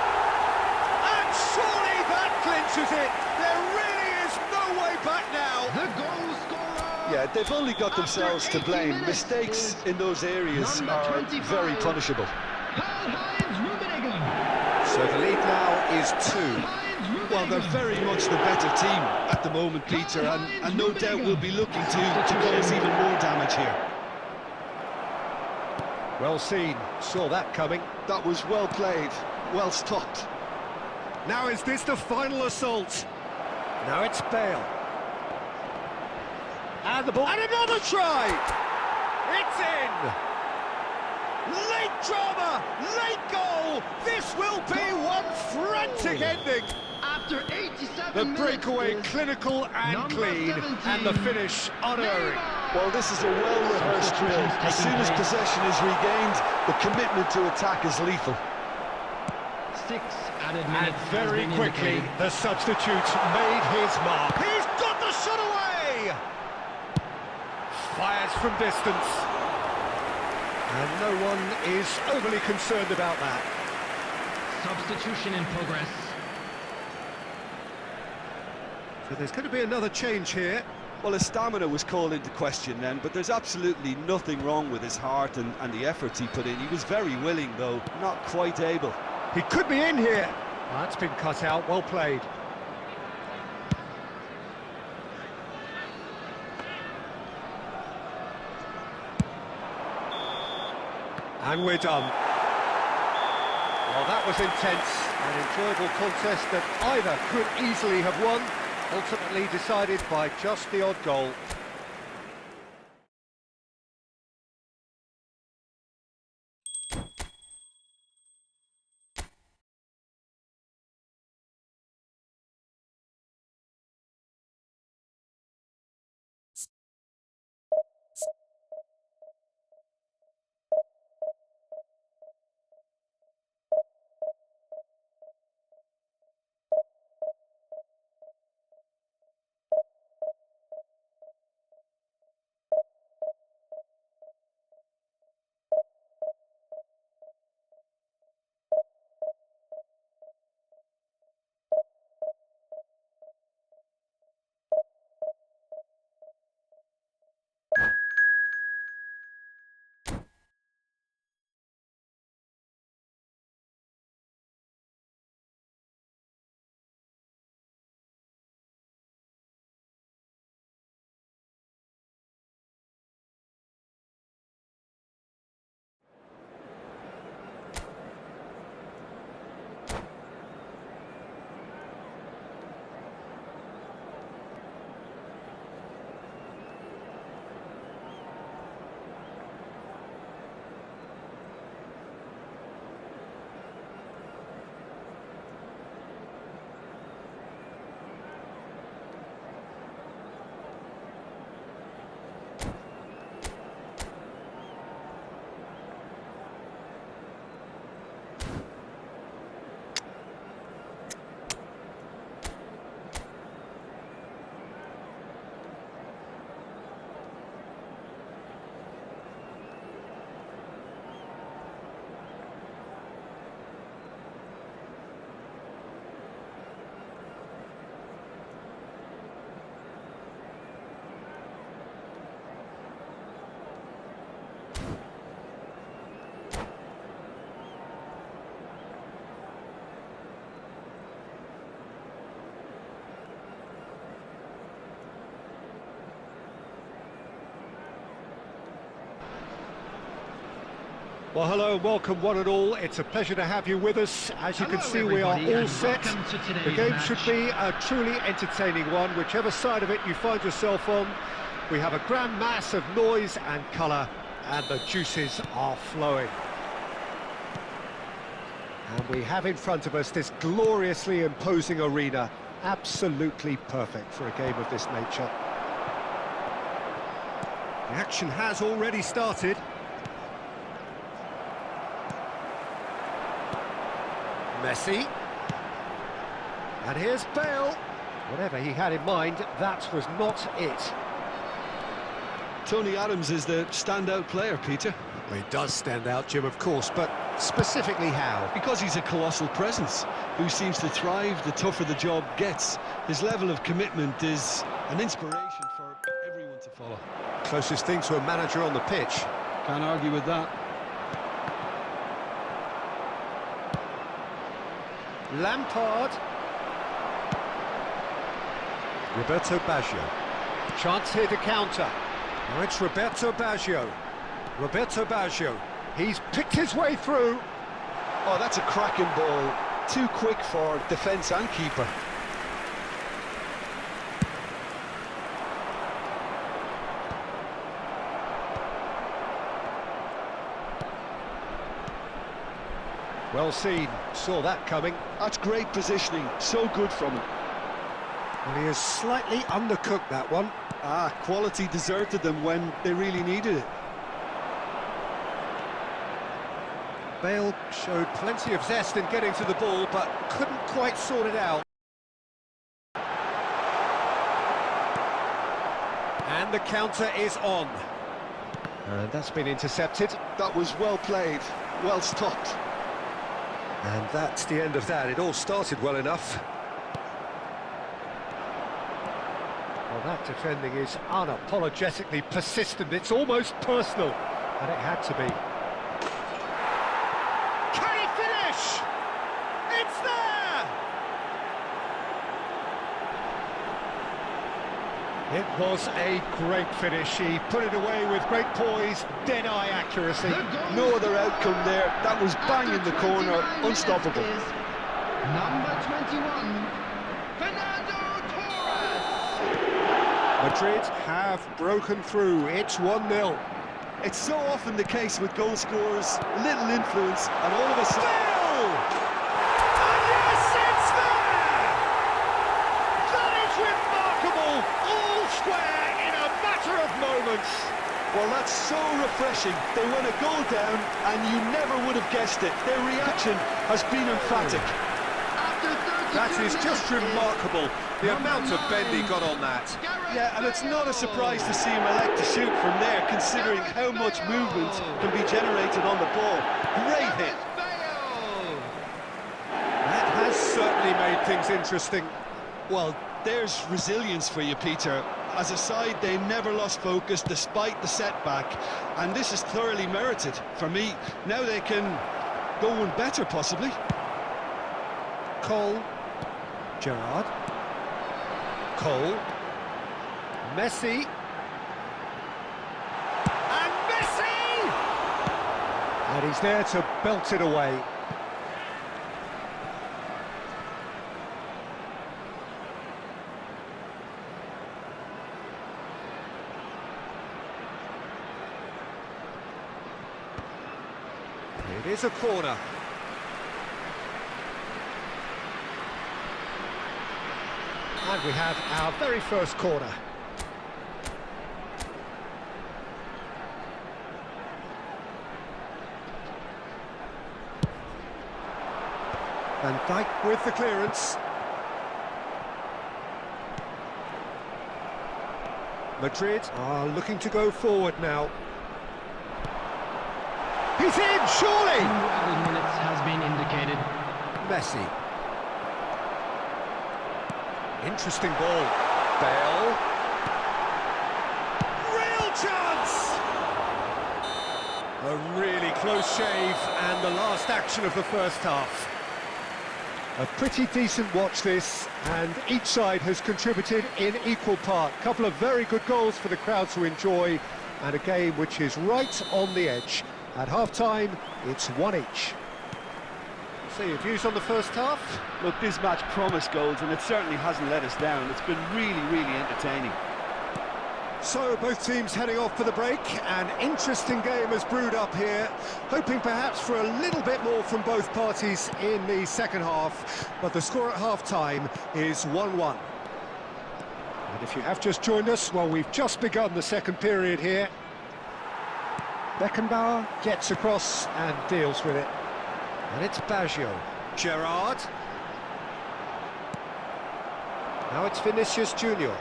And surely that clinches it! There really is no way back now! The goal scorer! Yeah, they've only got themselves to blame. Mistakes in those areas are very punishable. Karl-Heinz Rummenigge. So the lead now is 2. Well, they're very much the better team at the moment, Peter, and no doubt will be looking to cause even more damage here. Well seen, saw that coming. That was well played, well stopped. Now is this the final assault? Now it's Bale. And the ball, and another try! It's in! Late drama, late goal! This will be one frantic ending! After 87 The minutes, breakaway is clinical and number clean, 17, and the finish unerring. Well, this is a well-rehearsed drill. As soon as possession is regained, the commitment to attack is lethal. 6 added And minutes very has been quickly, indicated. the substitute made his mark. He's got the shot away! Fires from distance. And no one is overly concerned about that. Substitution in progress. So there's going to be another change here. Well, his stamina was called into question then, but there's absolutely nothing wrong with his heart and the efforts he put in. He was very willing, though, not quite able. He could be in here. That's been cut out, well played. And we're done. Well, that was intense, an enjoyable contest that either could easily have won, ultimately decided by just the odd goal. Well, hello and welcome one and all. It's a pleasure to have you with us. As you can see, we are all set. The game should be a truly entertaining one, whichever side of it you find yourself on. We have a grand mass of noise and colour, and the juices are flowing. And we have in front of us this gloriously imposing arena, absolutely perfect for a game of this nature. The action has already started. Messi. And here's Bale. Whatever he had in mind, that was not it. Tony Adams is the standout player, Peter. Well, he does stand out, Jim, of course, but specifically how? Because he's a colossal presence who seems to thrive the tougher the job gets. His level of commitment is an inspiration for everyone to follow. Closest thing to a manager on the pitch. Can't argue with that. Lampard. Roberto Baggio. Chance here to counter. Now it's Roberto Baggio. Roberto Baggio. He's picked his way through. Oh, that's a cracking ball. Too quick for defence and keeper. Well seen, saw that coming. That's great positioning, so good from him. Well, he has slightly undercooked that one. Quality deserted them when they really needed it. Bale showed plenty of zest in getting to the ball, but couldn't quite sort it out. And the counter is on. And that's been intercepted. That was well played, well stopped. And that's the end of that. It all started well enough. Well, that defending is unapologetically persistent. It's almost personal, and it had to be. Can he finish? It's there! It was a great finish. He put it away with great poise, dead-eye accuracy. No other outcome there. That was bang in the corner, unstoppable. Number 21, Fernando Torres. Madrid have broken through. It's 1-0. It's so often the case with goal scorers, little influence, and all of a sudden... And yes, it's there! That is remarkable! All square in a matter of moments. Well, that's so refreshing. They went a goal down, and you never would have guessed it. Their reaction has been emphatic. That is just remarkable, the amount of bend he got on that. Yeah, and it's not a surprise to see him elect to shoot from there, considering how much movement can be generated on the ball. Great hit. That has certainly made things interesting. Well, there's resilience for you, Peter. As a side, they never lost focus despite the setback, and this is thoroughly merited. For me, now they can go one better, possibly. Cole. Gerrard. Cole. Messi. And Messi! And he's there to belt it away. It is a corner. And we have our very first corner. Van Dijk with the clearance. Madrid are looking to go forward now. He's in, surely! 2 added minutes has been indicated. Messi. Interesting ball. Bale. Real chance! A really close shave, and the last action of the first half. A pretty decent watch this, and each side has contributed in equal part. A couple of very good goals for the crowd to enjoy, and a game which is right on the edge. At half-time, it's 1 each. So your views on the first half? Look, this match promised goals, and it certainly hasn't let us down. It's been really, really entertaining. So both teams heading off for the break. An interesting game has brewed up here, hoping perhaps for a little bit more from both parties in the second half, but the score at half-time is 1-1. And if you have just joined us, well, we've just begun the second period here. Beckenbauer gets across and deals with it. And it's Baggio. Gerrard. Now it's Vinicius Junior.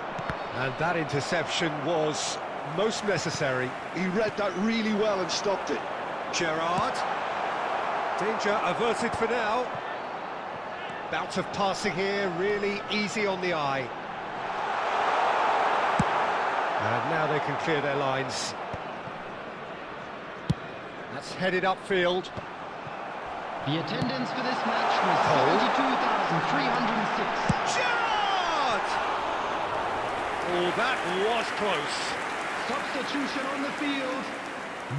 And that interception was most necessary. He read that really well and stopped it. Gerrard. Danger averted for now. Bout of passing here, really easy on the eye. And now they can clear their lines. That's headed upfield. The attendance for this match was 72,306. Gerrard! Oh, that was close. Substitution on the field,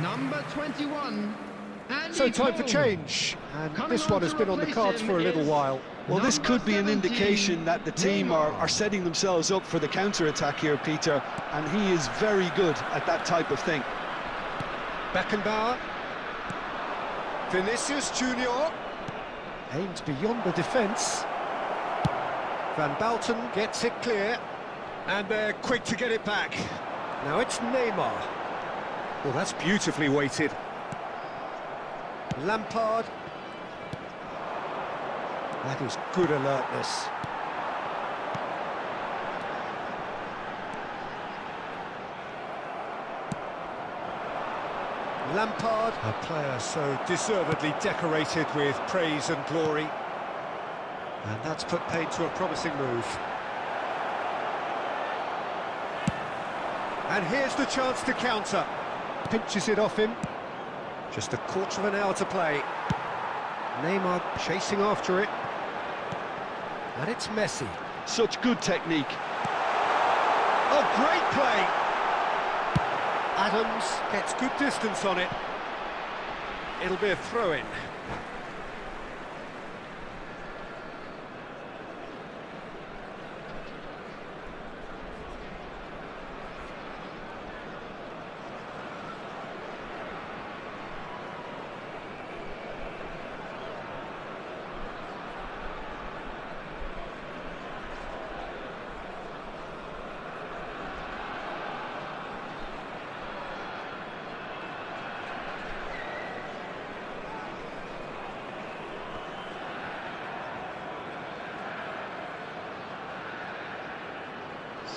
number 21. So time for change, and this one has been on the cards for a little while. Well, this could be an 17, indication that the team are setting themselves up for the counter-attack here, Peter, and he is very good at that type of thing. Beckenbauer. Vinicius Junior. Aims beyond the defence. Van Bouten gets it clear, and they're quick to get it back. Now it's Neymar. Well, that's beautifully weighted. Lampard. That is good alertness. Lampard, a player so deservedly decorated with praise and glory. And that's put paid to a promising move. And here's the chance to counter. Pinches it off him. Just a quarter of an hour to play. Neymar chasing after it. And it's Messi. Such good technique. Oh, great play! Adams gets good distance on it. It'll be a throw-in.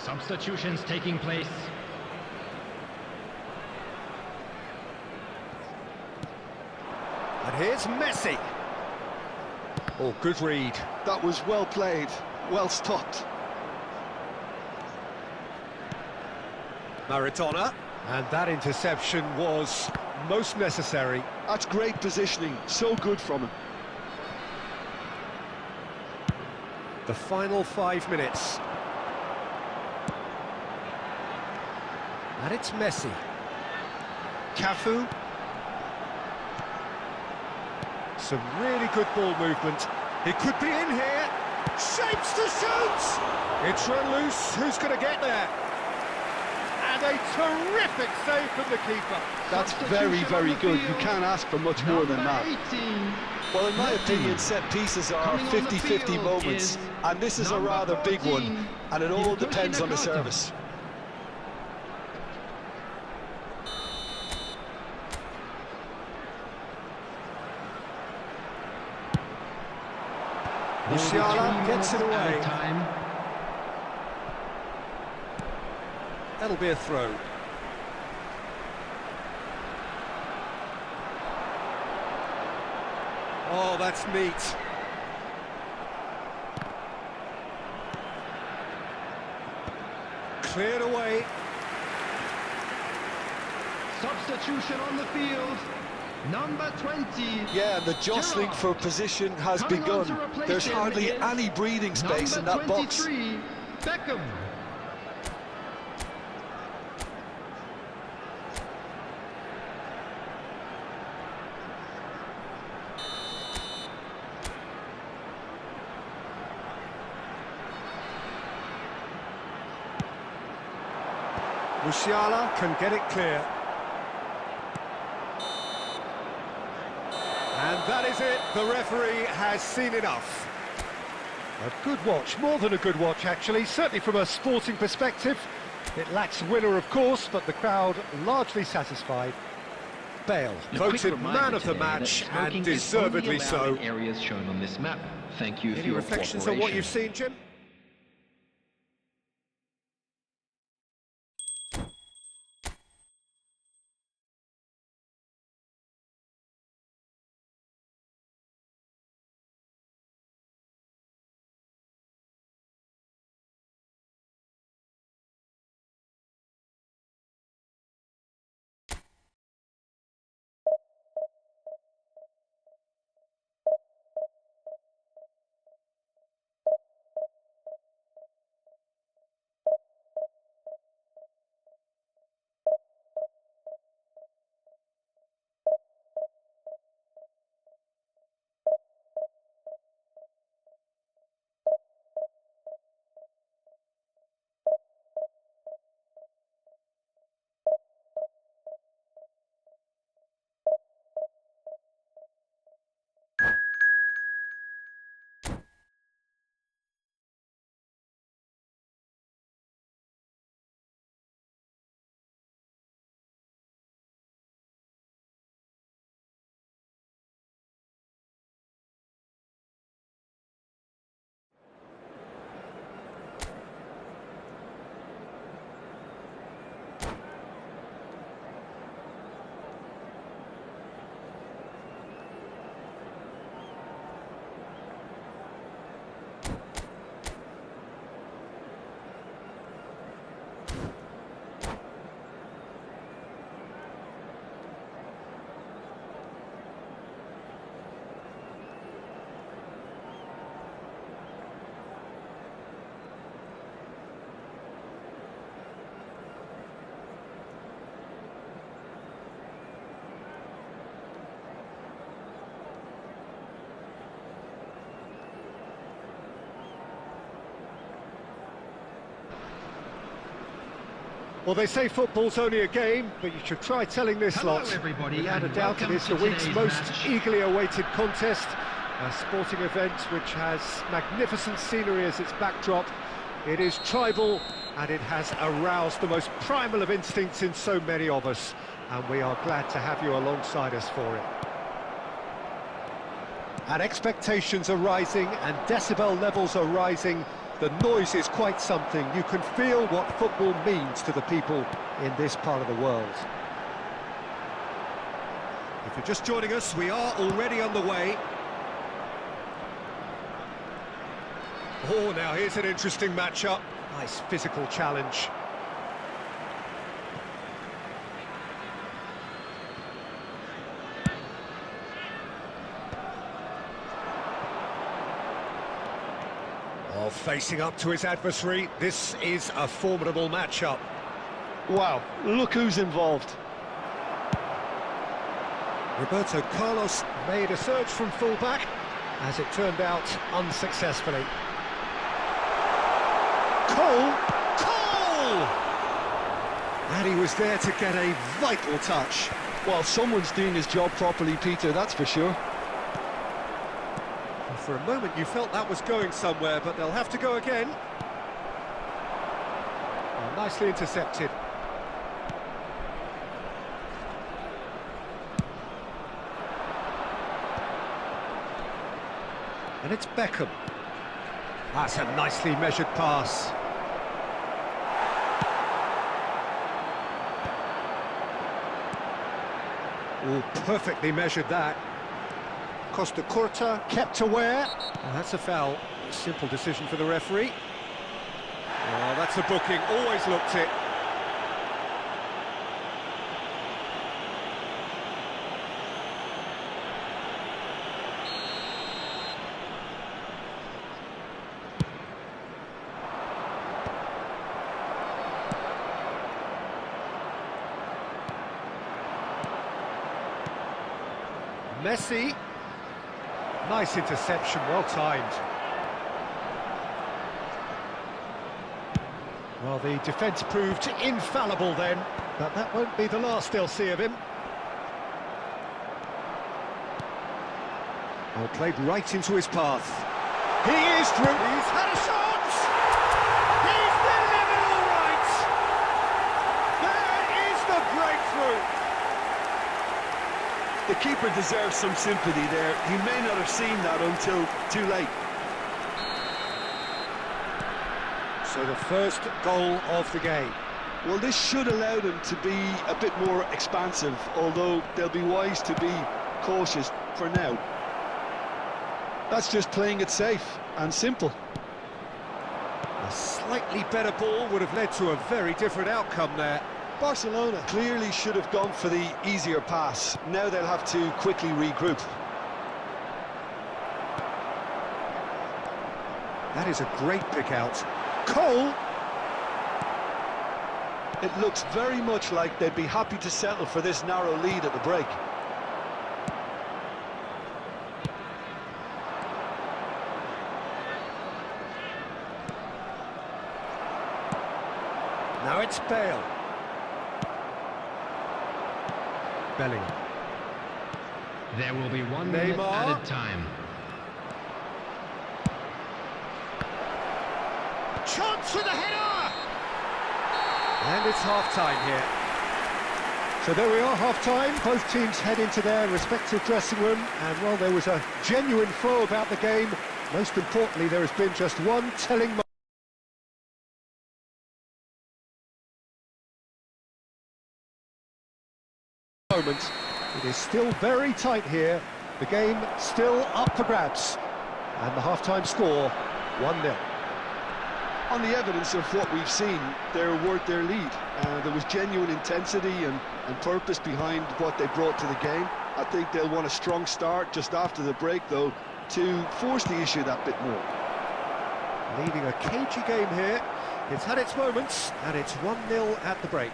Substitutions taking place. And here's Messi. Oh, good read. That was well played, well stopped. Maradona. And that interception was most necessary. That's great positioning, so good from him. The final 5 minutes. And it's Messi. Cafu. Some really good ball movement. He could be in here. Shapes to shoot! It's run loose. Who's going to get there? And a terrific save from the keeper. That's very, very good. You can't ask for much more than that. 18. Well, in my opinion, set pieces are 50-50 moments, and this is a rather big one, and it all depends on the service. Musiala gets it away. Time. That'll be a throw. Oh, that's neat. Cleared away. Substitution on the field. Number 20. Yeah, the jostling Gerrard. for position has Coming on begun. to replace There's him hardly is any breathing space in number that box. 23, Beckham. Musiala can get it clear. And that is it. The referee has seen enough. A good watch, more than a good watch actually, certainly from a sporting perspective. It lacks winner, of course, but the crowd largely satisfied. Bale, voted man of the match, and deservedly so. Areas shown on this map. Thank you for Any your reflections on what cooperation. you've seen, Jim? Well, they say football's only a game, but you should try telling this Hello, lot. everybody, Without a and doubt, it welcome is to the week's today's most match. eagerly awaited contest. A sporting event which has magnificent scenery as its backdrop. It is tribal, and it has aroused the most primal of instincts in so many of us. And we are glad to have you alongside us for it. And expectations are rising, and decibel levels are rising. The noise is quite something. You can feel what football means to the people in this part of the world. If you're just joining us, we are already on the way. Oh, now here's an interesting matchup. Nice physical challenge. Oh, facing up to his adversary, this is a formidable matchup. Wow, look who's involved. Roberto Carlos made a surge from fullback, as it turned out unsuccessfully. Cole! And he was there to get a vital touch. Well, someone's doing his job properly, Peter, that's for sure. For a moment you felt that was going somewhere, but they'll have to go again. Oh, nicely intercepted. And it's Beckham. That's a nicely measured pass. Oh, perfectly measured that. Costa Curta kept aware. Oh, that's a foul. Simple decision for the referee. Oh, that's a booking. Always looked it. Messi. Nice interception, well timed. Well, the defence proved infallible then, but that won't be the last they'll see of him. Well, played right into his path. He is through. He's had a shot! He's delivered all right! There is the breakthrough! The keeper deserves some sympathy there. He may not have seen that until too late. So the first goal of the game. Well, this should allow them to be a bit more expansive, although they'll be wise to be cautious for now. That's just playing it safe and simple. A slightly better ball would have led to a very different outcome there. Barcelona clearly should have gone for the easier pass. Now they'll have to quickly regroup. That is a great pick out. Cole! It looks very much like they'd be happy to settle for this narrow lead at the break. Now it's Bale. Bellingham. There will be 1 Neymar. minute added time. Chance for the header! And it's half-time here. So there we are, half-time. Both teams head into their respective dressing room, and well, there was a genuine flow about the game. Most importantly, there has been just one telling moment. It is still very tight here. The game still up for grabs. And the half-time score, 1-0. On the evidence of what we've seen, they're worth their lead. There was genuine intensity and purpose behind what they brought to the game. I think they'll want a strong start just after the break, though, to force the issue that bit more. Leading a cagey game here. It's had its moments, and it's 1-0 at the break.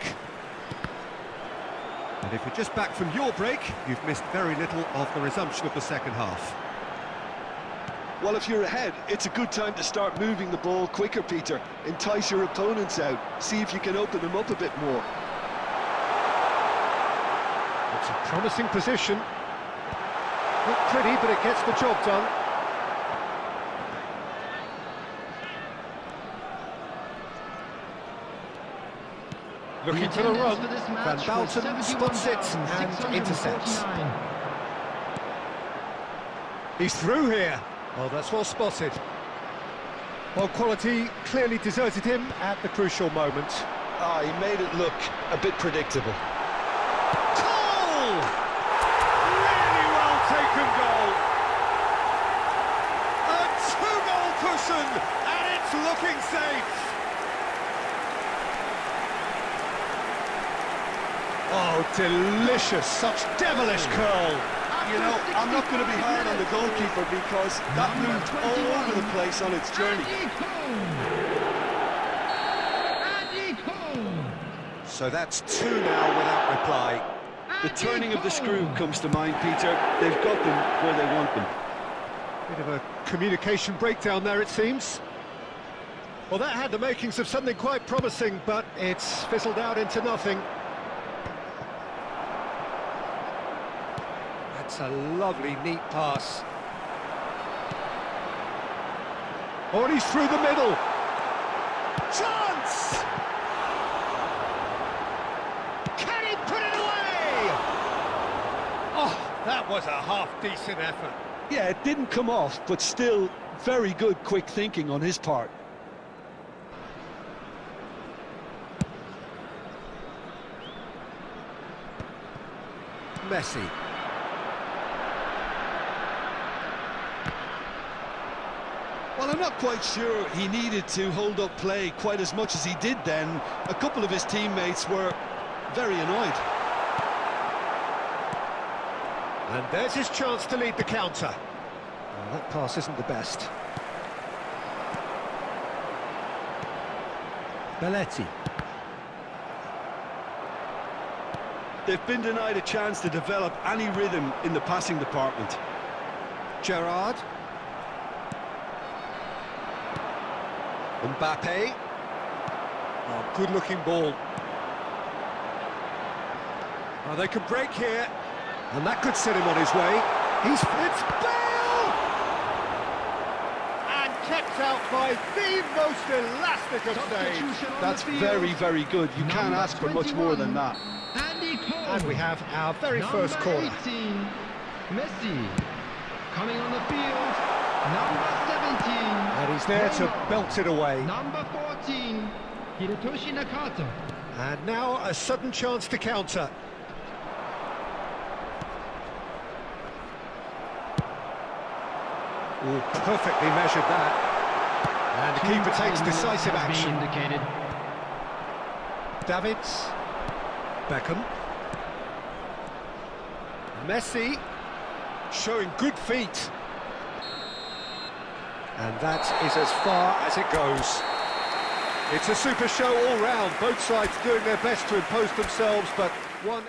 And if you're just back from your break, you've missed very little of the resumption of the second half. Well, if you're ahead, it's a good time to start moving the ball quicker, Peter. Entice your opponents out. See if you can open them up a bit more. It's a promising position. Not pretty, but it gets the job done. Looking for the run. Van Balten spots it and intercepts. He's through here. Oh, that's well spotted. Well, quality clearly deserted him at the crucial moment. Ah, he made it look a bit predictable. Goal! Really well taken goal. A two-goal cushion, and it's looking safe. Oh, delicious, such devilish curl. You know, I'm not going to be hard on the goalkeeper because that moved all over the place on its journey. So that's two now without reply. The turning of the screw comes to mind, Peter. They've got them where they want them. Bit of a communication breakdown there, it seems. Well, that had the makings of something quite promising, but it's fizzled out into nothing. That's a lovely, neat pass. Oh, and he's through the middle. Chance! Can he put it away? Oh, that was a half-decent effort. Yeah, it didn't come off, but still very good quick thinking on his part. Messi. Well, I'm not quite sure he needed to hold up play quite as much as he did then. A couple of his teammates were very annoyed. And there's his chance to lead the counter. Well, that pass isn't the best. Belletti. They've been denied a chance to develop any rhythm in the passing department. Gerrard. Mbappe. Oh, good-looking ball. Oh, they could break here, and that could set him on his way. It's Bale! And kept out by the most elastic of saves. That's very, very good. You can't ask for much more than that. And we have our very first corner. 18, Messi. Coming on the field, number 17. And he's there to belt it away. Number 14, Hirotoshi Nakata. And now a sudden chance to counter. Oh, perfectly measured that. And the keeper takes decisive action. Indicated. Davids. Beckham. Messi. Showing good feet. And that is as far as it goes. It's a super show all round. Both sides doing their best to impose themselves, but one...